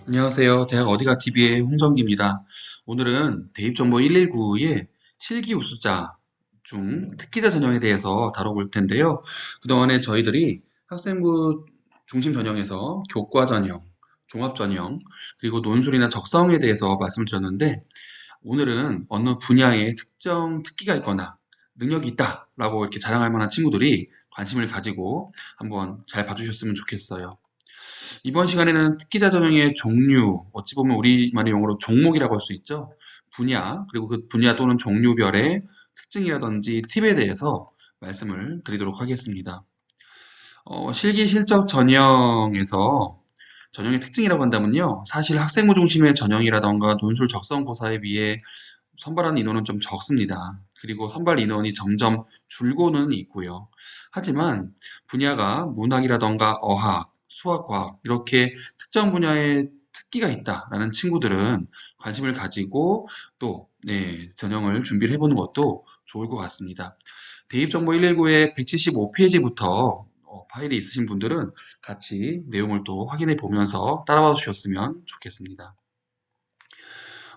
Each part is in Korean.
안녕하세요. 대학 어디가 TV의 홍정기입니다. 오늘은 대입정보 119의 실기 우수자 중 특기자 전형에 대해서 다뤄볼 텐데요. 그동안에 저희들이 학생부 중심 전형에서 교과 전형, 종합 전형, 그리고 논술이나 적성에 대해서 말씀을 드렸는데 오늘은 어느 분야에 특정 특기가 있거나 능력이 있다라고 이렇게 자랑할 만한 친구들이 관심을 가지고 한번 잘 봐주셨으면 좋겠어요. 이번 시간에는 특기자 전형의 종류, 어찌 보면 우리말의 용어로 종목이라고 할 수 있죠. 분야, 그리고 그 분야 또는 종류별의 특징이라든지 팁에 대해서 말씀을 드리도록 하겠습니다. 실기 실적 전형에서 전형의 특징이라고 한다면요. 사실 학생부 중심의 전형이라던가 논술 적성고사에 비해 선발하는 인원은 좀 적습니다. 그리고 선발 인원이 점점 줄고는 있고요. 하지만 분야가 문학이라던가 어학, 수학, 과학 이렇게 특정 분야에 특기가 있다라는 친구들은 관심을 가지고 또 전형을 준비를 해보는 것도 좋을 것 같습니다. 대입정보 119의 175페이지부터 파일이 있으신 분들은 같이 내용을 또 확인해 보면서 따라와 주셨으면 좋겠습니다.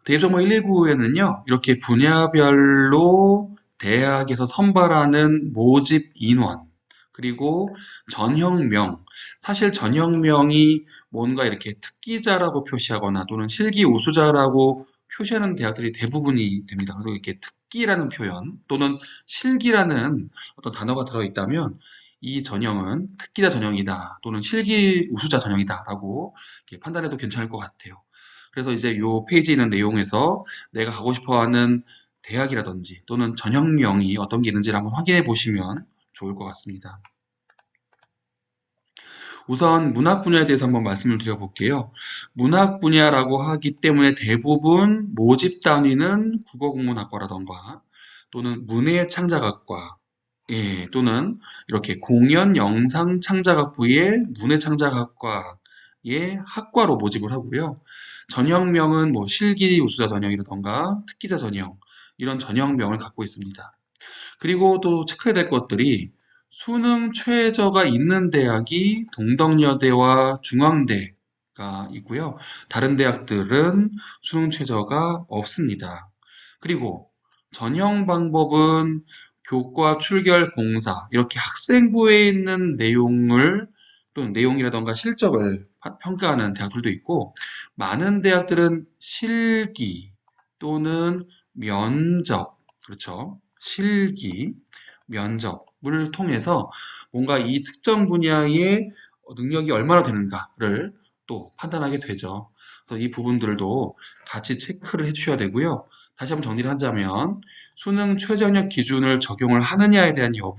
대입정보 119에는요, 이렇게 분야별로 대학에서 선발하는 모집 인원, 그리고 전형명, 사실 전형명이 뭔가 이렇게 특기자라고 표시하거나 또는 실기 우수자라고 표시하는 대학들이 대부분이 됩니다. 그래서 이렇게 특기라는 표현 또는 실기라는 어떤 단어가 들어있다면 이 전형은 특기자 전형이다 또는 실기 우수자 전형이다라고 이렇게 판단해도 괜찮을 것 같아요. 그래서 이제 요 페이지에 있는 내용에서 내가 가고 싶어 하는 대학이라든지 또는 전형명이 어떤 게 있는지를 한번 확인해 보시면 좋을 것 같습니다. 우선 문학 분야에 대해서 한번 말씀을 드려볼게요. 문학 분야라고 하기 때문에 대부분 모집 단위는 국어국문학과라던가 또는 문해창작학과 또는 이렇게 공연 영상 창작학부의 문해창작학과의 학과로 모집을 하고요. 전형명은 뭐 실기 우수자 전형이라던가 특기자 전형 이런 전형명을 갖고 있습니다. 그리고 또 체크해야 될 것들이 수능 최저가 있는 대학이 동덕여대와 중앙대가 있고요. 다른 대학들은 수능 최저가 없습니다. 그리고 전형 방법은 교과, 출결, 봉사 이렇게 학생부에 있는 내용을 또는 내용이라던가 실적을 평가하는 대학들도 있고 많은 대학들은 실기 또는 면접 그렇죠. 실기, 면접을 통해서 뭔가 이 특정 분야의 능력이 얼마나 되는가를 또 판단하게 되죠. 그래서 이 부분들도 같이 체크를 해주셔야 되고요. 다시 한번 정리를 하자면 수능 최저학력 기준을 적용을 하느냐에 대한 여부,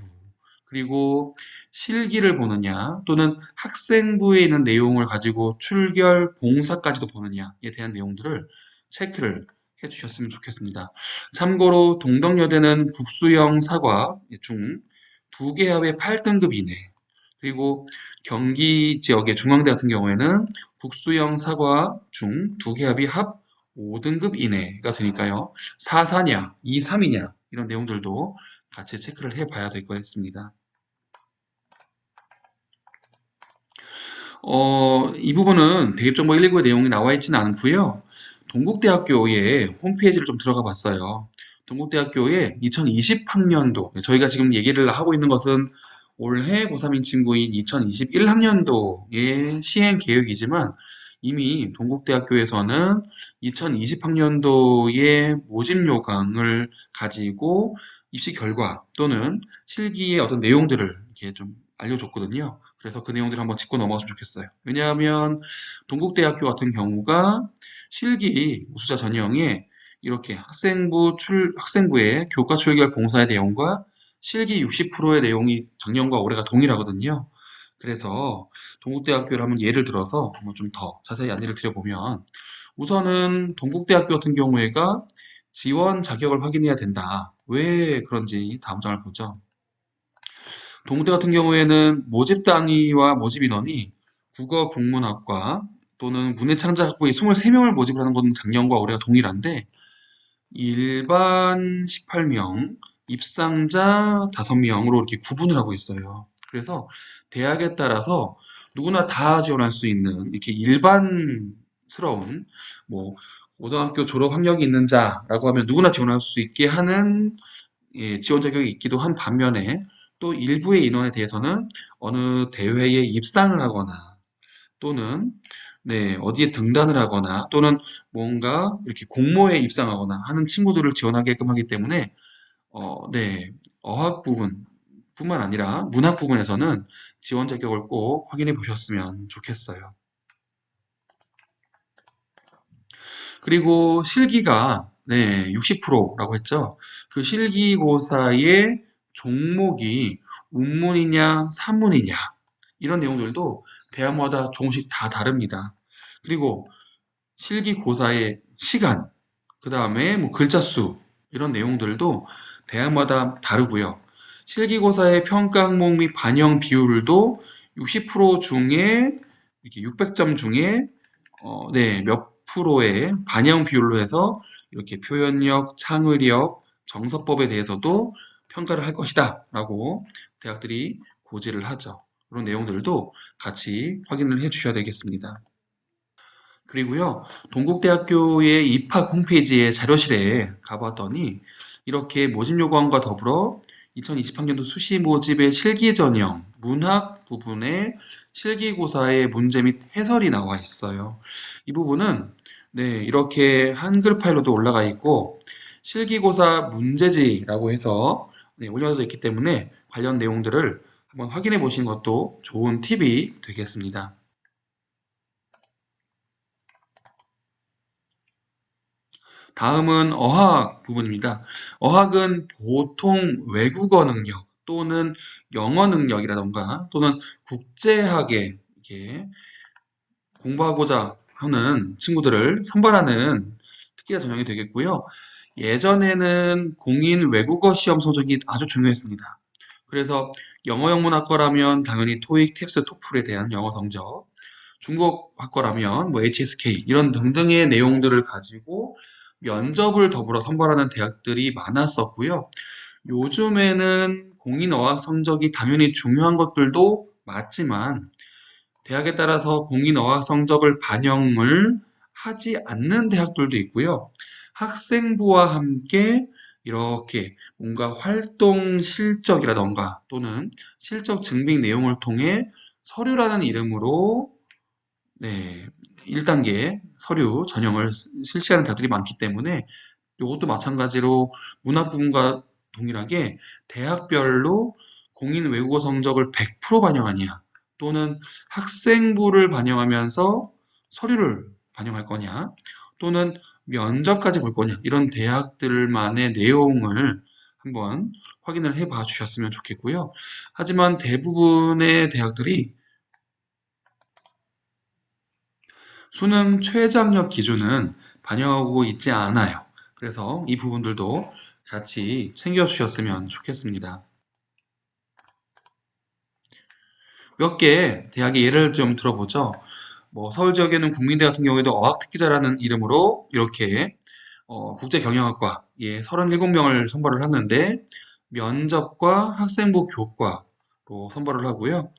그리고 실기를 보느냐 또는 학생부에 있는 내용을 가지고 출결 봉사까지도 보느냐에 대한 내용들을 체크를 해주셨으면 좋겠습니다. 참고로 동덕여대는 국수형 사과 중 두 개 합의 8등급 이내, 그리고 경기 지역의 중앙대 같은 경우에는 국수형 사과 중 두 개 합이 합 5등급 이내가 되니까요. 4사냐, 2, 3이냐 이런 내용들도 같이 체크를 해봐야 될 것 같습니다. 이 부분은 대입정보 119의 내용이 나와 있지는 않고요. 동국대학교의 홈페이지를 좀 들어가 봤어요. 동국대학교의 2020학년도, 저희가 지금 얘기를 하고 있는 것은 올해 고3인 친구인 2021학년도의 시행 계획이지만 이미 동국대학교에서는 2020학년도의 모집 요강을 가지고 입시 결과 또는 실기의 어떤 내용들을 이렇게 좀 알려줬거든요. 그래서 그 내용들을 한번 짚고 넘어갔으면 좋겠어요. 왜냐하면 동국대학교 같은 경우가 실기 우수자 전형에 이렇게 학생부의 교과 출결 봉사의 내용과 실기 60%의 내용이 작년과 올해가 동일하거든요. 그래서 동국대학교를 한번 예를 들어서 한번 좀 더 자세히 안내를 드려보면 우선은 동국대학교 같은 경우에가 지원 자격을 확인해야 된다. 왜 그런지 다음 장을 보죠. 동대 같은 경우에는 모집 단위와 모집 인원이 국어 국문학과 또는 문해창작학부에 23명을 모집을 하는 건 작년과 올해가 동일한데 일반 18명, 입상자 5명으로 이렇게 구분을 하고 있어요. 그래서 대학에 따라서 누구나 다 지원할 수 있는 이렇게 일반 스러운 뭐 고등학교 졸업 학력이 있는 자라고 하면 누구나 지원할 수 있게 하는 지원 자격이 있기도 한 반면에 또 일부의 인원에 대해서는 어느 대회에 입상을 하거나 또는 어디에 등단을 하거나 또는 뭔가 이렇게 공모에 입상하거나 하는 친구들을 지원하게끔 하기 때문에 어학 부분 뿐만 아니라 문학 부분에서는 지원 자격을 꼭 확인해 보셨으면 좋겠어요. 그리고 실기가 60%라고 했죠. 그 실기고사의 종목이 운문이냐 산문이냐 이런 내용들도 대학마다 조금씩 다 다릅니다. 그리고 실기고사의 시간, 그 다음에 뭐 글자 수 이런 내용들도 대학마다 다르고요. 실기고사의 평가 항목 및 반영 비율도 60% 중에 이렇게 600점 중에 몇 프로의 반영 비율로 해서 이렇게 표현력, 창의력, 정서법에 대해서도 평가를 할 것이다 라고 대학들이 고지를 하죠. 그런 내용들도 같이 확인을 해 주셔야 되겠습니다. 그리고요, 동국대학교의 입학 홈페이지의 자료실에 가봤더니 이렇게 모집 요구안과 더불어 2020학년도 수시 모집의 실기 전형, 문학 부분에 실기고사의 문제 및 해설이 나와 있어요. 이 부분은 이렇게 한글 파일로도 올라가 있고 실기고사 문제지라고 해서 올려져 있기 때문에 관련 내용들을 한번 확인해 보시는 것도 좋은 팁이 되겠습니다. 다음은 어학 부분입니다. 어학은 보통 외국어 능력 또는 영어 능력이라던가 또는 국제학에 이렇게 공부하고자 하는 친구들을 선발하는 특기자 전형이 되겠고요. 예전에는 공인 외국어 시험 성적이 아주 중요했습니다. 그래서 영어 영문학과라면 당연히 토익, 텍스트, 토플에 대한 영어 성적, 중국학과라면 뭐 HSK 이런 등등의 내용들을 가지고 면접을 더불어 선발하는 대학들이 많았었고요. 요즘에는 공인 어학 성적이 당연히 중요한 것들도 맞지만 대학에 따라서 공인 어학 성적을 반영을 하지 않는 대학들도 있고요. 학생부와 함께 이렇게 뭔가 활동 실적이라던가 또는 실적 증빙 내용을 통해 서류라는 이름으로 1단계 서류 전형을 실시하는 대학들이 많기 때문에 이것도 마찬가지로 문학 부분과 동일하게 대학별로 공인 외국어 성적을 100% 반영하냐 또는 학생부를 반영하면서 서류를 반영할 거냐 또는 면접까지 볼 거냐 이런 대학들만의 내용을 한번 확인을 해 봐 주셨으면 좋겠고요. 하지만 대부분의 대학들이 수능 최저학력 기준은 반영하고 있지 않아요. 그래서 이 부분들도 같이 챙겨주셨으면 좋겠습니다. 몇 개 대학의 예를 좀 들어보죠. 뭐 서울 지역에는 국민대 같은 경우에도 어학특기자라는 이름으로 이렇게 국제경영학과에 37명을 선발을 하는데 면접과 학생부 교과로 선발을 하고요.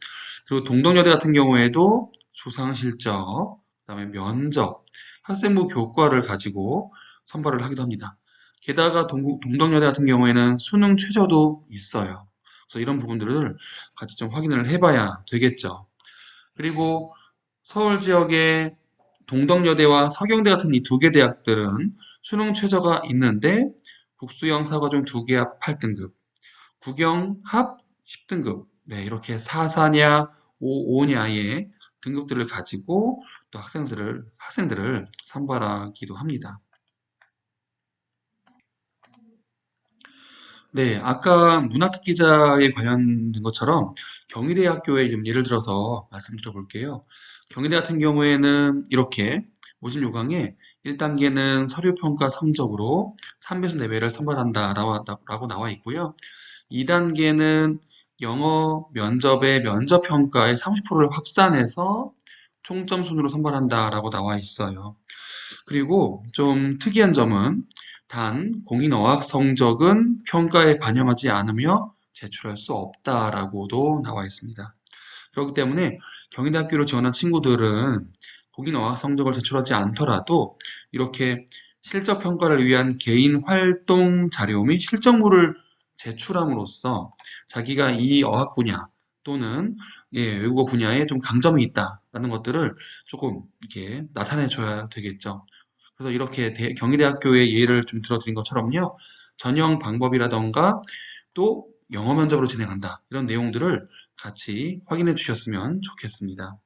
그리고 동덕여대 같은 경우에도 수상실적, 그다음에 면접, 학생부 교과를 가지고 선발을 하기도 합니다. 게다가 동덕여대 같은 경우에는 수능 최저도 있어요. 그래서 이런 부분들을 같이 좀 확인을 해봐야 되겠죠. 그리고 서울 지역의 동덕여대와 서경대 같은 이 두 개 대학들은 수능 최저가 있는데 국수형 사과 중 두 개 합 8등급, 국영 합 10등급, 이렇게 4사냐 5냐의 등급들을 가지고 또 학생들을 선발하기도 합니다. 네, 아까 문화특기자에 관련된 것처럼 경희대학교의 좀 예를 들어서 말씀드려 볼게요. 경희대 같은 경우에는 이렇게 모집 요강에 1단계는 서류평가 성적으로 3배수 내외를 선발한다라고 나와 있고요. 2단계는 영어 면접의 면접평가의 30%를 합산해서 총점 순으로 선발한다라고 나와 있어요. 그리고 좀 특이한 점은 단 공인어학 성적은 평가에 반영하지 않으며 제출할 수 없다라고도 나와 있습니다. 그렇기 때문에 경희대학교로 지원한 친구들은 고기너와 성적을 제출하지 않더라도 이렇게 실적 평가를 위한 개인 활동 자료 및 실적물을 제출함으로써 자기가 이 어학 분야 또는 외국어 분야에 좀 강점이 있다라는 것들을 조금 이렇게 나타내 줘야 되겠죠. 그래서 이렇게 경희대학교의 예를 좀 들어드린 것처럼요. 전형 방법이라던가 또 영어 면접으로 진행한다. 이런 내용들을 같이 확인해 주셨으면 좋겠습니다.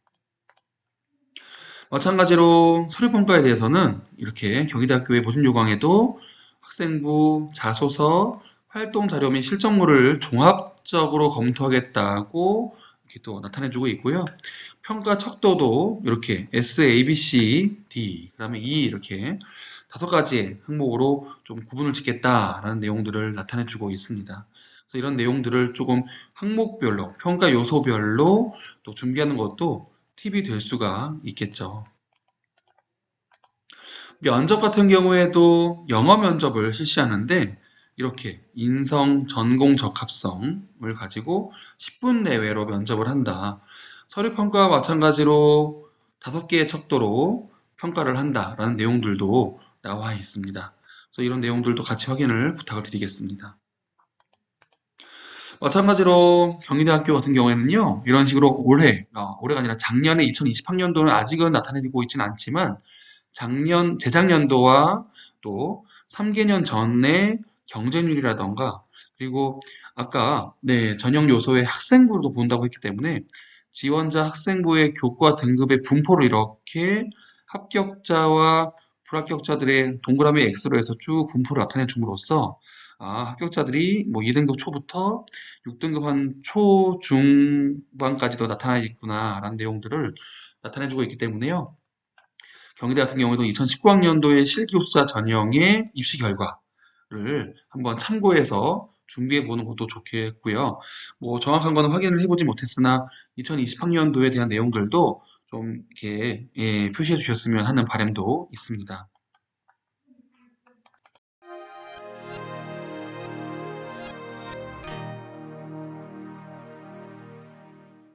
마찬가지로 서류평가에 대해서는 이렇게 경희대학교의 보존 요강에도 학생부, 자소서, 활동 자료 및 실적물을 종합적으로 검토하겠다고 이렇게 또 나타내주고 있고요. 평가 척도도 이렇게 S, A, B, C, D, 그 다음에 E 이렇게 5가지의 항목으로 좀 구분을 짓겠다라는 내용들을 나타내주고 있습니다. 그래서 이런 내용들을 조금 항목별로, 평가 요소별로 또 준비하는 것도 팁이 될 수가 있겠죠. 면접 같은 경우에도 영어 면접을 실시하는데 이렇게 인성 전공 적합성을 가지고 10분 내외로 면접을 한다. 서류 평가와 마찬가지로 5개의 척도로 평가를 한다라는 내용들도 나와 있습니다. 그래서 이런 내용들도 같이 확인을 부탁을 드리겠습니다. 마찬가지로 경희대학교 같은 경우에는요, 이런 식으로 올해가 아니라 작년에 2020학년도는 아직은 나타내고 있지는 않지만, 재작년도와 또 3개년 전의 경쟁률이라던가, 그리고 아까, 전형 요소의 학생부도 본다고 했기 때문에, 지원자 학생부의 교과 등급의 분포를 이렇게 합격자와 불합격자들의 동그라미 X로 해서 쭉 분포를 나타내 줌으로써 합격자들이 뭐 2등급 초부터 6등급 한 초, 중반까지도 나타나 있구나라는 내용들을 나타내주고 있기 때문에요. 경희대 같은 경우에도 2019학년도의 실기우수자 전형의 입시 결과를 한번 참고해서 준비해 보는 것도 좋겠고요. 뭐 정확한 거는 확인을 해보지 못했으나 2020학년도에 대한 내용들도 좀 이렇게 표시해 주셨으면 하는 바람도 있습니다.